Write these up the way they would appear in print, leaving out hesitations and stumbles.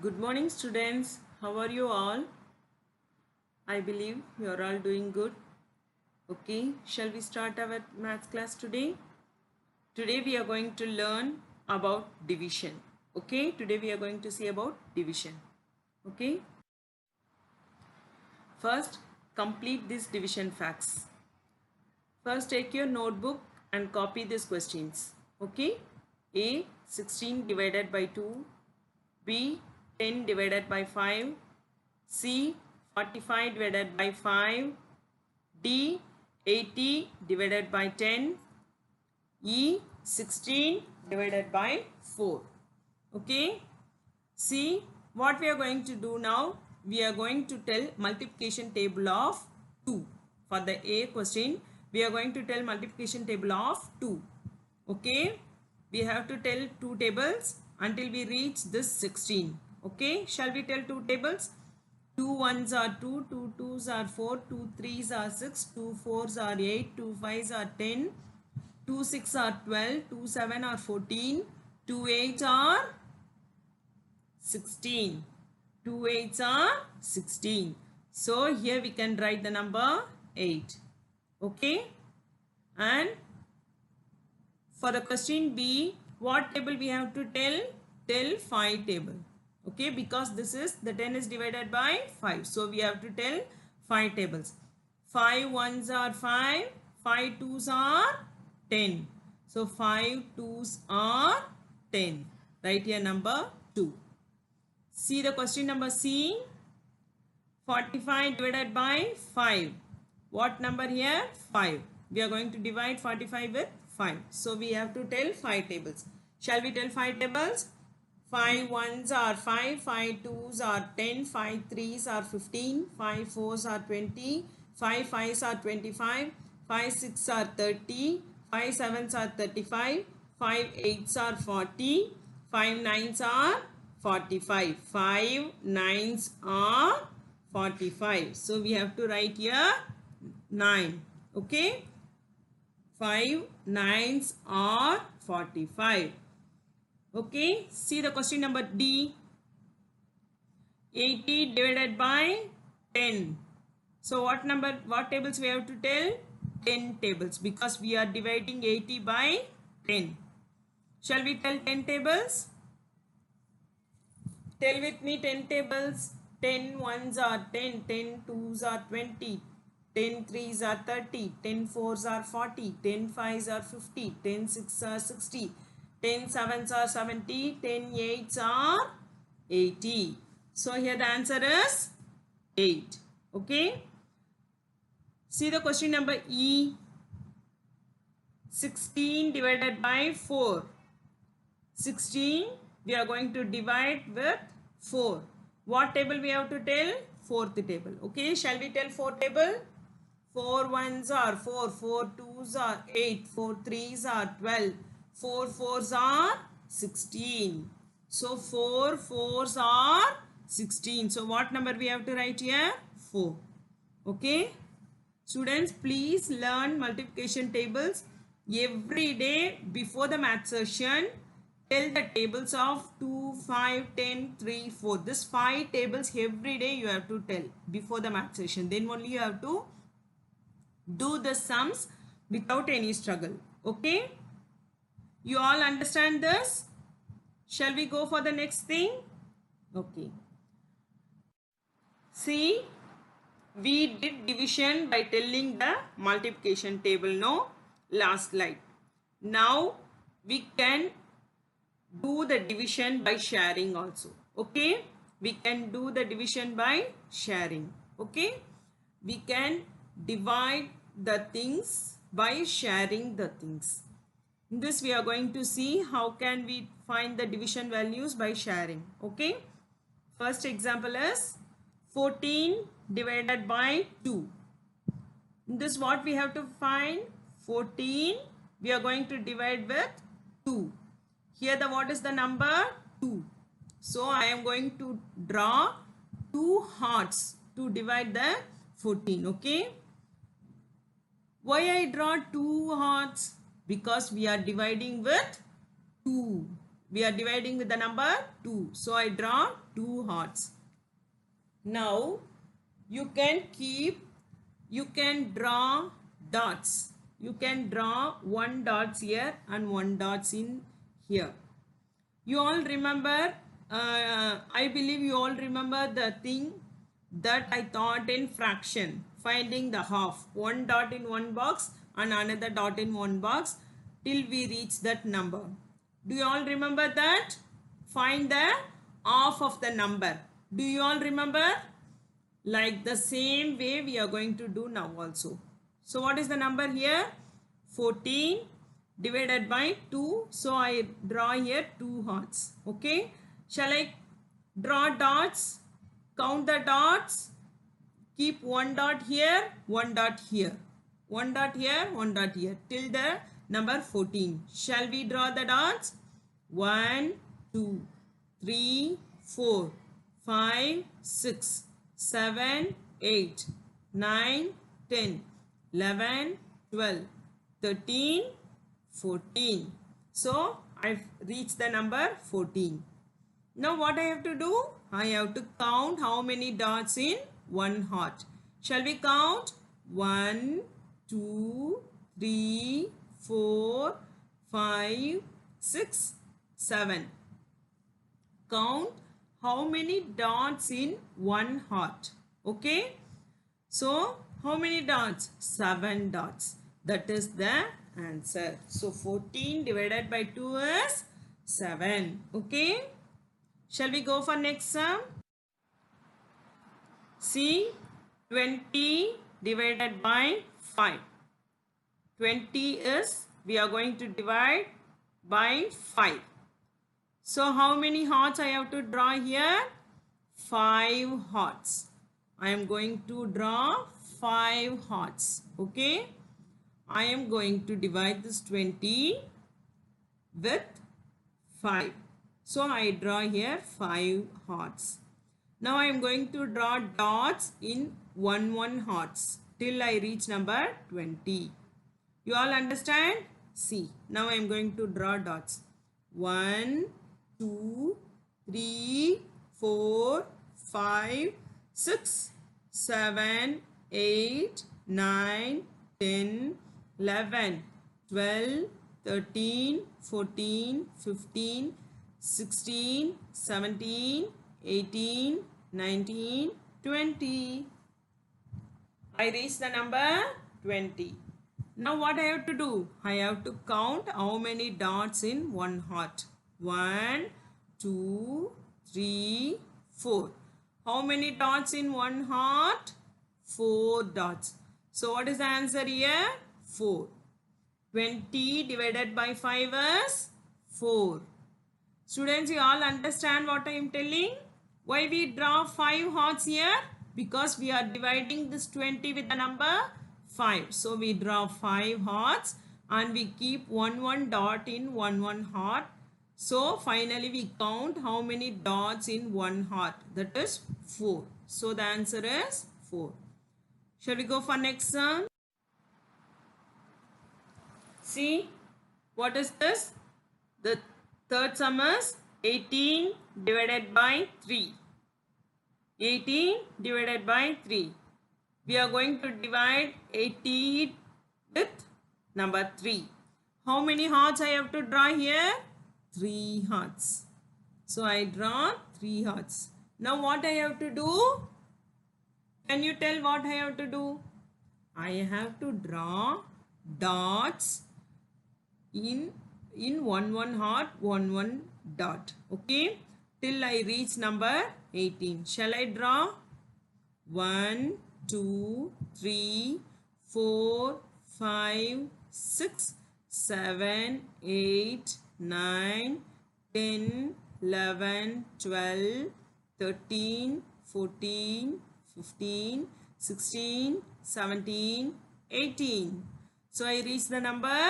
Good morning, students. How are you all? I believe you are all doing good. Okay, shall we start our maths class today? Today we are going to learn about division. Okay, today we are going to see about division. Okay, first complete these division facts. First take your notebook and copy these questions. Okay, A 16 divided by 2, B 10 divided by 5, C 45 divided by 5, D 80 divided by 10, E 16 divided by 4. Okay, see what we are going to do now. We are going to tell multiplication table of 2. For the A question, we are going to tell multiplication table of 2. Okay, we have to tell 2 tables until we reach this 16. Okay, shall we tell 2 tables? 2 ones are 2, 2 twos are 4, 2 threes are 6, 2 fours are 8, 2 fives are 10, 2 6 are 12, 2 7 are 14, 2 8 are 16. 2 8s are 16. So here we can write the number 8. Okay. And for the question B, what table we have to tell? Tell 5 table. Okay, because this is the 10 is divided by 5. So we have to tell 5 tables. 5 ones are 5, 5 twos are 10. So 5 twos are 10. Write here number 2. See the question number C. 45 divided by 5. What number here? 5. We are going to divide 45 with 5. So we have to tell 5 tables. Shall we tell 5 tables? 5 ones are 5, 5 twos are 10, 5 threes are 15, 5 fours are 20, 5 fives are 25, 5 six are 30, 5 sevens are 35, 5 eights are 40, 5 nines are 45. 5 nines are 45. So we have to write here 9. Okay. 5 nines are 45. Okay. See the question number D. 80 divided by 10. So what tables we have to tell? 10 tables, because we are dividing 80 by 10. Shall we tell 10 tables? Tell with me 10 tables. 10 ones are 10, 10 twos are 20, 10 threes are 30, 10 fours are 40, 10 fives are 50, 10 sixes are 60, 10 sevens are 70, 10 eights are 80. So here the answer is 8. Okay. See the question number E. 16 divided by 4. 16 we are going to divide with 4. What table we have to tell? Fourth table. Okay, shall we tell 4 table? 4 ones are 4, 4 twos are 8, 4 threes are 12, 4 fours are 16. So 4 fours are 16. So what number we have to write here? 4. Okay. Students, please learn multiplication tables every day before the math session. Tell the tables of 2, 5, 10, 3, 4. This 5 tables every day you have to tell before the math session. Then only you have to do the sums without any struggle. Okay? You all understand this? Shall we go for the next thing? Okay. See, we did division by telling the multiplication table, no? Last slide. Now we can do the division by sharing also. Okay, we can do the division by sharing. Okay, we can divide the things by sharing the things. In this we are going to see how can we find the division values by sharing. Okay, first example is 14 divided by 2. In this what we have to find? 14 we are going to divide with 2. Here the what is the number? 2. So I am going to draw 2 hearts to divide the 14. Okay. Why I draw 2 hearts? Because we are dividing with 2. We are dividing with the number 2. So I draw 2 hearts. Now you can draw dots. You can draw 1 dots here and 1 dots in here. You all remember, I believe you all remember the thing that I taught in fraction, finding the half. 1 dot in one box and another dot in one box till we reach that number. Do you all remember that? Find the half of the number. Do you all remember? Like the same way we are going to do now also. So what is the number here? 14 divided by 2. So I draw here 2 hearts. Okay. Shall I draw dots? Count the dots. Keep 1 dot here, 1 dot here. 1 dot here, 1 dot here. Till the number 14. Shall we draw the dots? 1, 2, 3, 4, 5, 6, 7, 8, 9, 10, 11, 12, 13, 14. So I've reached the number 14. Now what I have to do? I have to count how many dots in one heart. Shall we count? 1, 2, 3, 4, 5, 6, 7. Count how many dots in one heart. Okay. So how many dots? 7 dots. That is the answer. So 14 divided by 2 is 7. Okay. Shall we go for next sum? See, 20 divided by 5. 20 is, we are going to divide by 5. So how many hearts I have to draw here? 5 hearts. I am going to draw 5 hearts. Okay. I am going to divide this 20 with 5. So I draw here 5 hearts. Now I am going to draw dots in 1 hearts till I reach number 20. You all understand? See, now I am going to draw dots. 1, 2, 3, 4, 5, 6, 7, 8, 9, 10, 11, 12, 13, 14, 15, 16, 17, 18, 19, 20. I reached the number 20. Now what I have to do? I have to count how many dots in one heart. 1, 2, 3, 4. How many dots in one heart? 4 dots. So what is the answer here? 4. 20 divided by 5 is 4. Students, you all understand what I am telling? Why we draw 5 hearts here? Because we are dividing this 20 with the number 5. So we draw 5 hearts and we keep 1 dot in 1 heart. So finally we count how many dots in one heart. That is 4. So the answer is 4. Shall we go for next sum? See, what is this? The third sum is 18 divided by 3. 18 divided by 3. We are going to divide 80 with number 3. How many hearts I have to draw here? 3 hearts. So I draw 3 hearts. Now what I have to do? Can you tell what I have to do? I have to draw dots in 1 heart, 1 dot. Okay. Till I reach number 18. Shall I draw? 1, 2, 3, 4, 5, 6, 7, 8, 9, 10, 11, 12, 13, 14, 15, 16, 17, 18. So I reach the number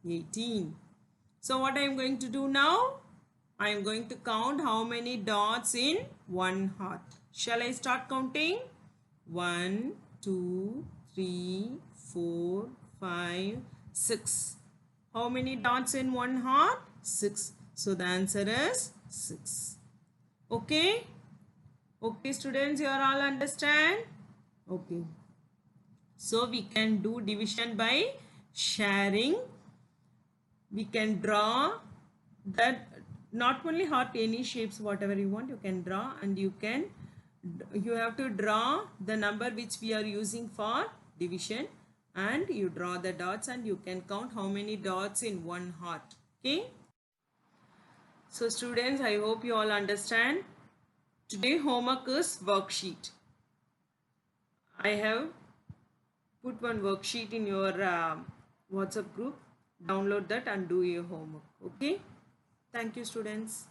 18. So what I am going to do now? I am going to count how many dots in one heart. Shall I start counting? 1, 2, 3, 4, 5, 6. How many dots in one heart? 6. So the answer is 6. Okay. Okay, students, you are all understand? Okay. So we can do division by sharing. We can draw that, not only heart, any shapes, whatever you want, you can draw, and you have to draw the number which we are using for division, and you draw the dots and you can count how many dots in one heart. Okay. So students, I hope you all understand. Today homework is worksheet. I have put one worksheet in your WhatsApp group. Download that and do your homework. Okay. Thank you, students.